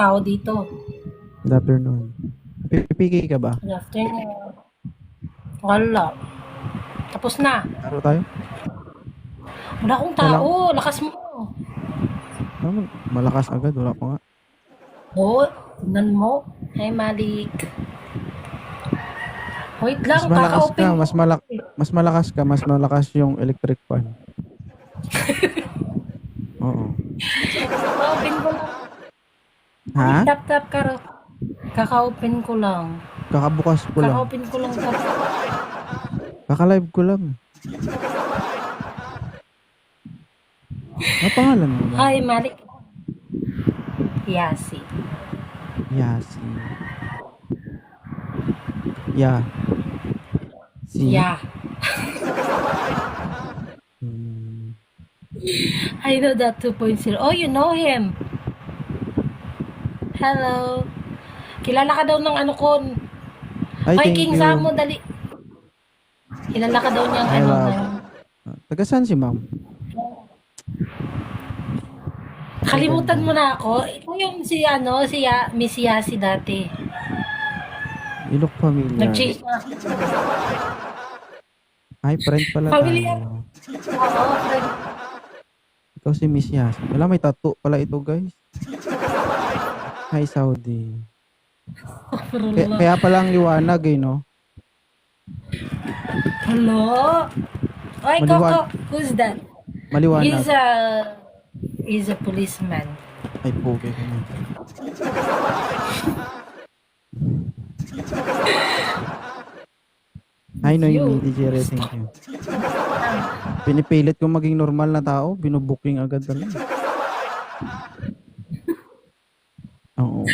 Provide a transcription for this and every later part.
tao dito. Good afternoon. PPK ka ba? Good afternoon. Wala. Tapos na. Laro tayo? Wala akong Wala. tao. Lakas mo. Ano, malakas agad. Wala pa nga. Oo. Tignan mo. Hi, Malik. Wait lang. Mas malakas Kaka-open ka. ko. Mas malakas ka. Mas malakas yung electric fan. Oo. Kaka-open ko lang. Ha? Tap-tap ka ro. Kaka-open ko lang. Kakabukas ko lang. Kaka-open ko lang. Kaka-live ko lang. Ano pangalan mo ba? Hi, Malik. Yasi. Yasi. Ya. Si. Yeah. Hmm. I know that 2.0. Oh, you know him. Hello. Kilala ka daw ng ano ko. Ay, Hoy, thank King you. Samo, dali. Kilala ka daw niyang I ano love. na. Taga saan si ma'am? Kalimutan mo na ako. Ito yung si ano, Miss Yasi dati. Ilok familiar. Nag-change na. Ay, friend pala Familiar. tayo. Oo, friend. Ikaw si Miss Yas. Wala, may tattoo pala ito, guys. Hi, Saudi. Kaya palang liwanag, eh, no? Hello? Ay, Maliwan- Coco. Who's that? Maliwanag. He's a policeman. Ay, pogi ka na. Hi, Noemi, DJ Red, thank you. Pinipilit kong maging normal na tao, binubuking agad talaga. Oo.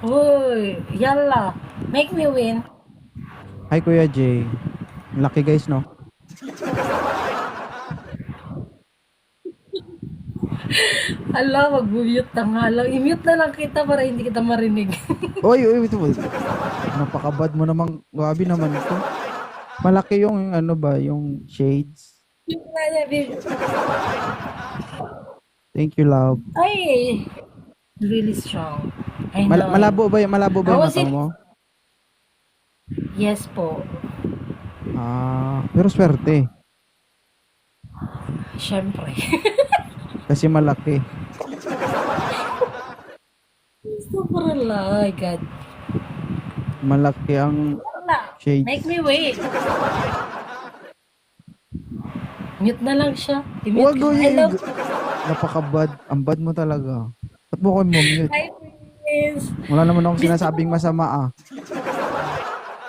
Uy, yalla. Make me win. Hi, Kuya Jay. Lucky guys, no? Ala, mag-mute na nga lang. I-mute na lang kita para hindi kita marinig. Oy, ito. Napakabad mo namang, gabi naman ito. Malaki yung ano ba, yung shades. Yung nga niya, babe. Thank you, love. Ay, really strong. I know. Malabo ba yung How was mata it? mo? Yes po. Pero swerte. Siyempre. Kasi malaki. Sobrang la. Oh my God. Malaki ang Wala. shades. Make me wait. Mute na lang siya. I-mute Wag ko. ko I love Napakabad. Ang bad mo talaga. Ba't mo ko mute? Hi, Prince. Wala naman akong sinasabing masama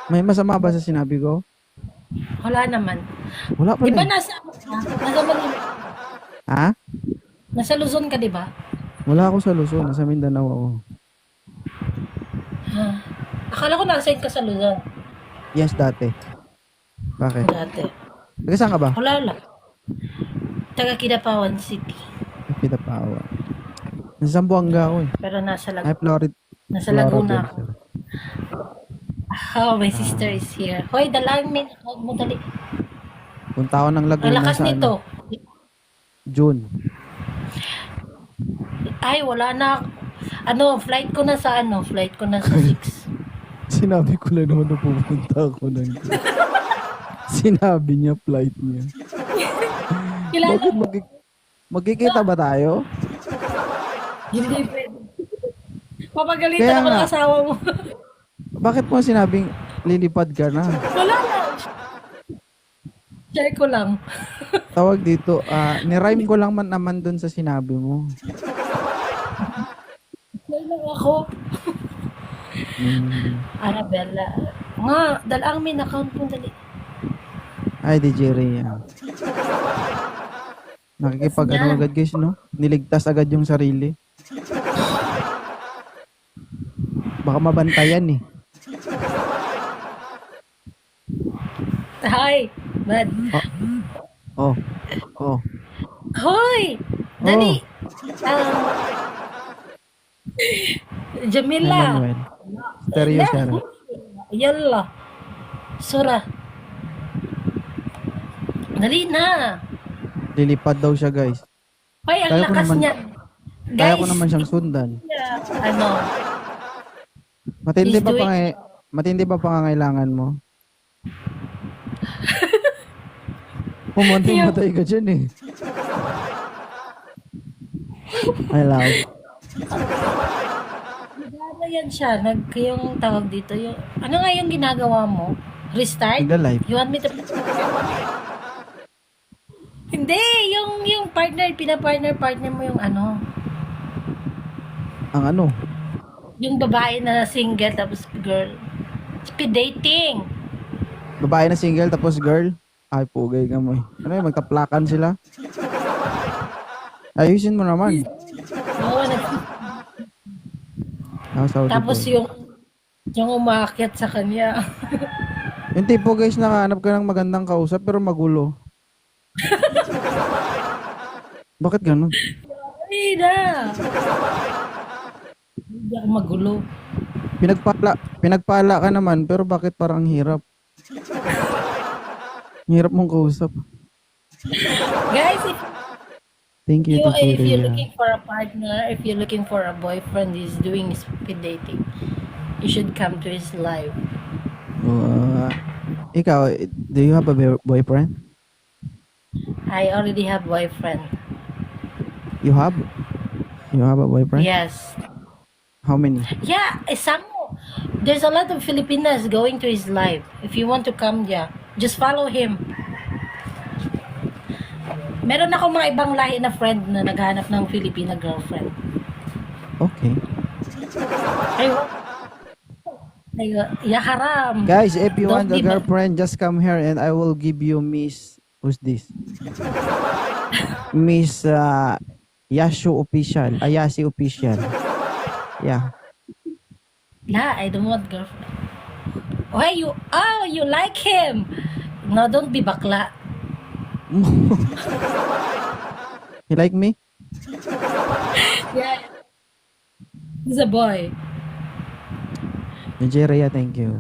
May masama ba sa sinabi ko? Wala naman. Wala pa Di ba rin. nasa Manila? Ha? Nasa Luzon ka, di ba? Wala ako sa Luzon. Nasa Mindanao ako. Akala ko nasa ka sa Luzon. Yes, dati. Bakit? Dati. Taga saan ka ba? Wala lang. Taga Kidapawan City. Pitapawa. Nasa Zamboanga ako eh. Pero nasa Ay, Florida. Nasa Laguna ako. Oh, my sister is here. Hoy, dalang may account mo dali. Punta ako ng Ang Laguna lakas sa nito. June. Ay, wala na. Flight ko na sa 6. Sinabi ko lang naman na pupunta ako ng Sinabi niya flight niya. Kilala Bakit mo? magkikita ba tayo? Hindi pwede. Papagalitan Kaya ako ng nga. asawa mo. Bakit mo sinabing lilipad ka na? Wala na. Share ko lang. Tawag dito, nirhyme ko lang naman dun sa sinabi mo. Share lang ako. Arabella. Nga, dalang may account mo dali. Ay, DJ Rhea. Nakikipag ano agad guys, no? Niligtas agad yung sarili. Baka mabantayan eh. Hi, bud. Oh. Hoy! Dali! Jamila! Emmanuel. Stereo siya. no? Yalla! Sura! Dali na! Lilipad daw siya guys. Hoy, ang Kaya ko lakas naman- niya! Kaya ko Guys, naman siyang sundan. ano, Matindi he's ba doing, matindi ba pangangailangan mo? Pumatay ka dyan eh. I love. ano yan siya, yung tawag dito, yung, ano nga yung ginagawa mo? Restart? Nagla-live. You want me to, hindi, yung partner, pinapartner mo yung ano, Ang ano? yung babae na single tapos girl. Speed dating. Babae na single tapos girl? Ay, pugay ka mo eh. Ano yun, magtaplakan sila? Ayusin mo naman. Oo, Saudi tapos boy. yung umakyat sa kanya. Yung tipo guys, nakahanap ka ng magandang kausap pero magulo. Bakit ganun? Ay na. Hindi ako magulo. Pinagpala ka naman pero bakit parang ang hirap? Ang hirap mong kausap. Guys, Thank you, Tito if you're Rhea. looking for a partner, if you're looking for a boyfriend who's doing speed dating, you should come to his live. Ikaw, do you have a boyfriend? I already have boyfriend. You have? You have a boyfriend? Yes. How many? Yeah, some. There's a lot of Filipinas going to his live. If you want to come, yeah, just follow him. Meron ako mga ibang lahi na friend na naghahanap ng Filipina girlfriend. Okay. Ya haram. Guys, if you Don't want a be girlfriend, just come here and I will give you Miss... Who's this? Miss Yashu Official. Ayasi Official. Yeah. La, I don't want girlfriend. Why you like him? No, don't be bakla. You like me? Yeah. He's a boy. Nigeria, thank you.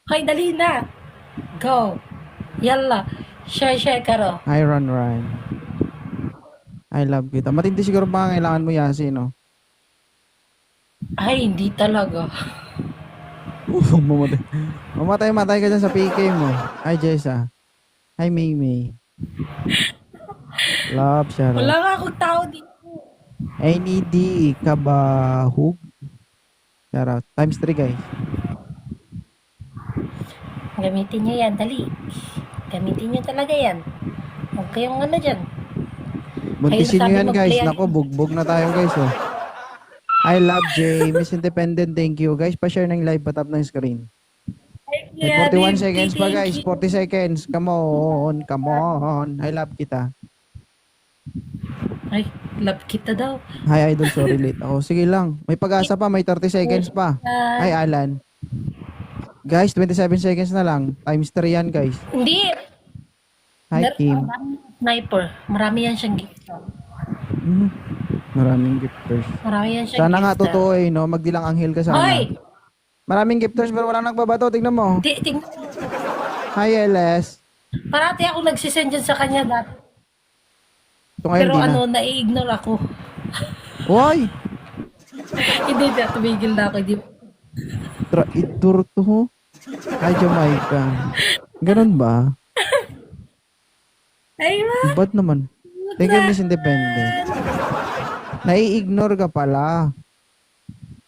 Hoy, dali na. Go. Yalla. Share karo. Hi, Run. I love kita. Matindi siguro pa kailangan mo, Yasi, no? Ay, hindi talaga. Mamatay ka dyan sa PK mo. Hi, Jessa. Hi, May. Love, shout Wala out. nga akong tao dito. Ay, needy ka ba, Hug? Shout out. Times 3, guys. Gamitin nyo yan, dali. Gamitin nyo talaga yan. Huwag kayong ano dyan. Buntisin nyo sabi yan, mo, guys. play- Nako, bugbog na tayo, guys, oh. I love Jay. Miss Independent, thank you. Guys, pa-share ng live, patap ng screen. May 41 seconds pa, guys. 40 seconds. Come on. I love kita. Ay, love kita daw. Hi, Idol. Sorry, late ako. Sige lang. May pag-asa pa. May 30 seconds pa. Hi, Alan. Guys, 27 seconds na lang. Times 3 yan, guys. Hindi. Hi, Kim. Sniper. Marami yan siyang gift. Maraming gifters. Marami yan siyang Sana nga gift. totoo eh, no? Magdilang anghel ka sana. Hoy! Maraming gifters pero walang nagbabato. Tignan mo. Tingnan mo. Hi, LS. Parati ako nagsisend dyan sa kanya dati. Ito ngayon, Pero di na. ano, nai-ignore ako. Hoy! Hindi na, tumigil na ako. Hindi. Traitor to. Hi, Jamaica. Ganun ba? Ay, ma. Ba't naman? Thank you, Miss Independent. Nai-ignore ka pala.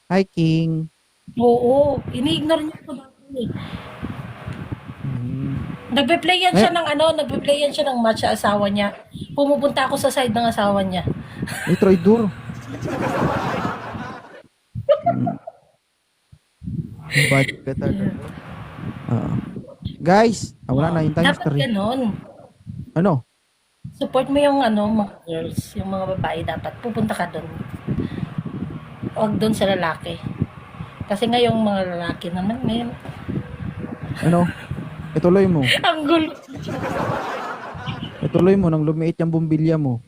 Hi, King. Oo. Ini-ignore niya ako dati. Nagpe-play yan siya ng ano, nagpe-play yan siya ng match sa asawa niya. Pumupunta ako sa side ng asawa niya. Ay, traitor. Bad ka talaga. Guys, wala na yung times Dapat 3. ganon. Ano? Support mo yung ano, mga girls, yung mga babae dapat. Pupunta ka doon. Huwag doon sa lalaki. Kasi nga yung mga lalaki naman, ngayon, Ano? Ituloy mo. ang gulo. Ituloy mo nang lumiit yung bumbilya mo.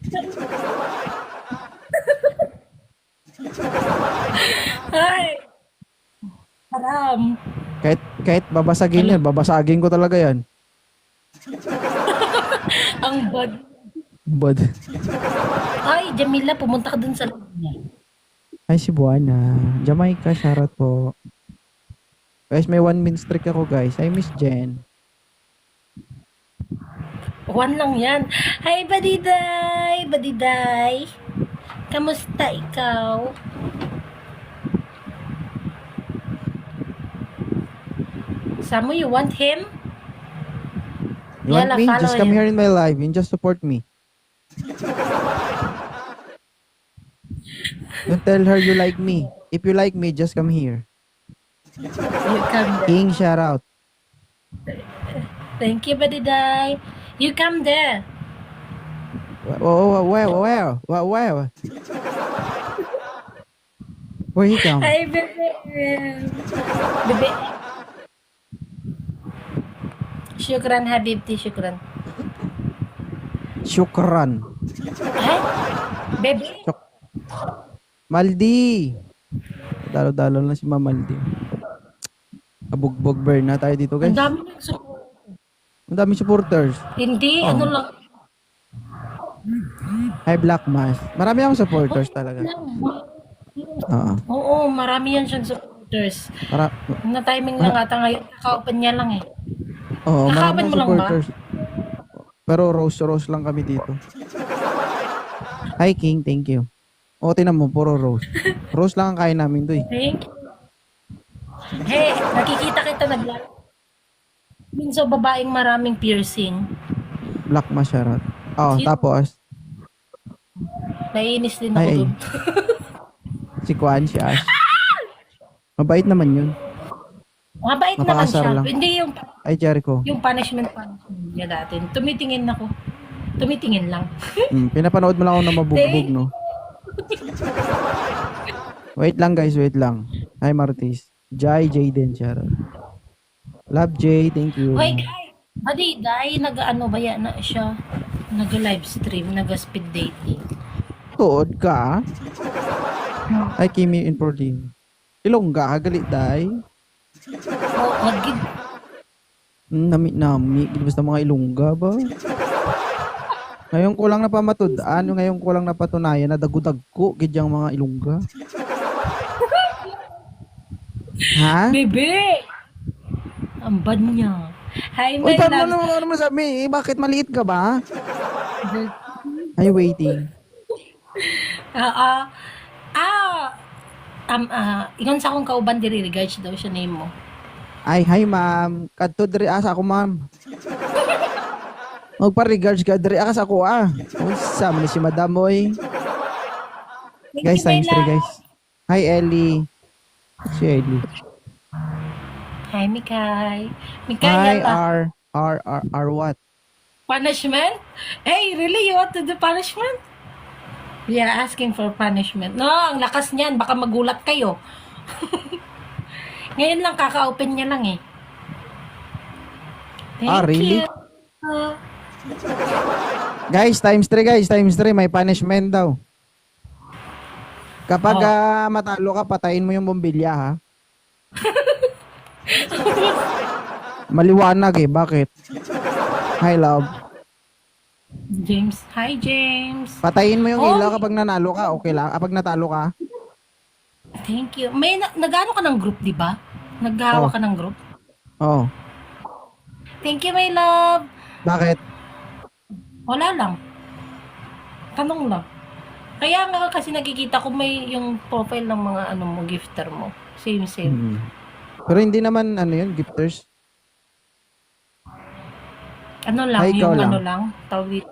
Ay! Haram. Kahit babasagin yan, babasagin ko talaga yan. Ang bad. Bad. Ay, Jamila, pumunta ka dun sa live niya. Ay, si Buana. Jamaica, shoutout po. Guys, may 1 minute streak ako, guys. I miss Jen. One lang yan. Hi, Badiday! Badiday! Kamusta ikaw? Samu, you want him? You want Yala, me? follow Just come him. here in my live and just support me. Don't tell her you like me. If you like me, just come here. You come there. King, shoutout. Thank you, Badiday. You come there. Where? Where he come? Hi, bebe. Bebe. Shukran, Habibti. Shukran. Shukran. Ay, bebe. Maldi. Dalo-dalo na si Mamaldi. Abugbog burn na tayo dito, guys. Ang dami nagsupport. Ang dami supporters. Hindi, Oh. ano lang. Hi, Black Mass. Marami akong supporters talaga. Oo. Oo, marami yan siyang supporters. Para, Na-timing lang ata ngayon. Naka-open niya lang eh. Oo, marami Nakaban akong mo lang ba? supporters. Pero rose lang kami dito. Hi, King. Thank you. O, tinan mo, puro rose. Rose lang ang kain namin to eh. Thank you. Hey, nakikita kita naglalaro. Minsan babaeng maraming piercing. Black Mass, shoutout. Oh, Sino? tapos, Naiinis din ako Ay, ay. dun. si Kwan, si Ash. Mabait naman yun. Mabait naman Mapakasar siya. lang. Hindi Ay, Jericho. yung punishment niya dati. Tumitingin ako. Tumitingin lang. Pinapanood mo lang ako na mabugbog, no? Wait lang, guys. Wait lang. Hi, Martis. Jai, Jaden, shoutout. Love, Jay. Thank you. Hoy, guys. Badiday, nag-ano ba yan na siya? Nag-live stream, nag-speed dating. Tuod ka, Ay, Kimi in 14. Ilongga ka, galit, day. Oh, agid. Nami. Basta mga ilongga ba? Ngayon ko lang napamatudaan, ngayon ko lang napatunayan na dagudag-ko, gidyang mga ilongga. Ha? Bebe! Ang bad niya. Hi, Uy, my paano love. mo sabi? Bakit maliit ka ba? Ay, waiting. Ingon sa akong kauban diri regards daw siya name mo. Ay, hi, ma'am. Kadto diri asa ako, ma'am. Magpa-regards ka diri asa ako, ah. Sama na si Madam, oy. Guys, times 3, guys. Hi, Ellie. Si Ellie. Hi, Mikay. Mikay, Hi, yata. R what? Punishment? Hey, really? You want to do punishment? We are asking for punishment. No, ang lakas niyan. Baka magulat kayo. Ngayon lang, kaka-open niya lang eh. Thank Really? you. Guys, times 3, guys. Times 3. May punishment daw. Kapag matalo ka, patayin mo yung bombilya, ha? Maliwanag eh. Bakit? Hi, love. James. Hi, James. Patayin mo yung Oh. ilaw kapag nanalo ka. Okay lang. Kapag natalo ka. Thank you. May nag-ano ka ng group, di ba? Naghahawa Oh. ka ng group? Oh. Thank you, my love. Bakit? Wala lang. Tanong lang. Kaya nga kasi nakikita ko may yung profile ng mga ano mo, gifter mo. Same. Hmm. Pero hindi naman ano yun, gifters. Ano lang, Ay, ikaw yung lang. ano lang. Tawag dito.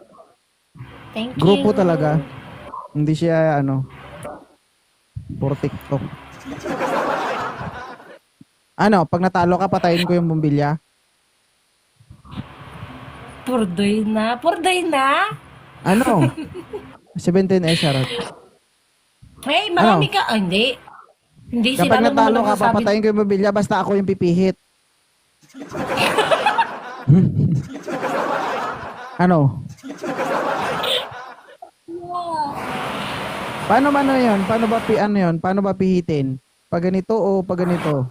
Thank you. Grupo talaga. Hindi siya ano. Puro TikTok. Ano, pag natalo ka, patayin ko yung bombilya. Purdoy na. Purdoy na? Ano? 17 shoutout. Hey, marami ka. Ah, hindi. Hindi sila Kapag naman natalo ka, nagsasabi. papatayin ko yung bombilya basta ako yung pipihit. Ano? Paano ba ano yun? Paano ba pihitin? Pag ganito o pag ganito?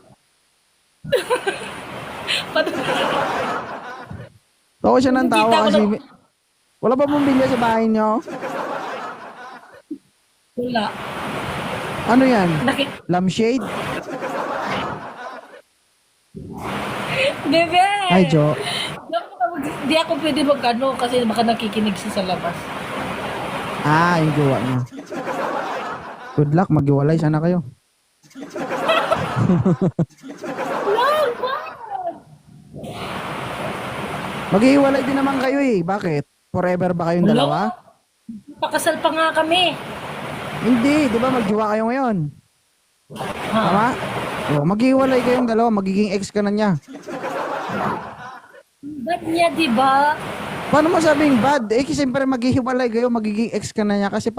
Tawa siya ng tawa Nakita ko kasi wala ba bombilya sa bahay nyo? Wala. Ano yan? Nakit Lampshade? Bebe! Hi, Jo. Hindi ako pwede mag-ano kasi baka nakikinig siya sa labas. Ah, yung jowa niya. Good luck, maghiwalay sana kayo. Lang ba? Maghihiwalay din naman kayo eh. Bakit? Forever ba kayong Wala. dalawa? Pakasal pa nga kami. Hindi, di ba magjowa kayo ngayon? Ha? Tama? O, maghihiwalay kayong dalawa, magiging ex ka na niya. Ba't niya, di ba? Paano masabing bad? Eh, kasi siyempre maghihiwalay kayo, magiging ex ka na niya kasi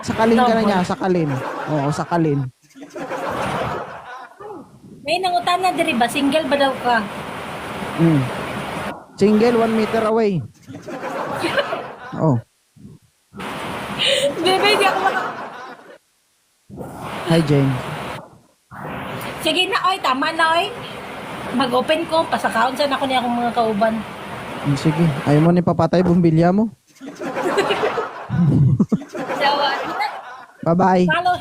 sakalin ka na niya, sakalin. Oo, sakalin. May nangutana diri ba? Single ba daw ka? Mm. Single, 1 meter away. Oh, Bebe, di ako hi James. Sige na, oy. Tama na, oy. Mag-open ko. Pasakaon sa ako niya akong mga kauban. Sige, ayaw mo ni papatay bumbilya mo. Yawa. Bye-bye. Follow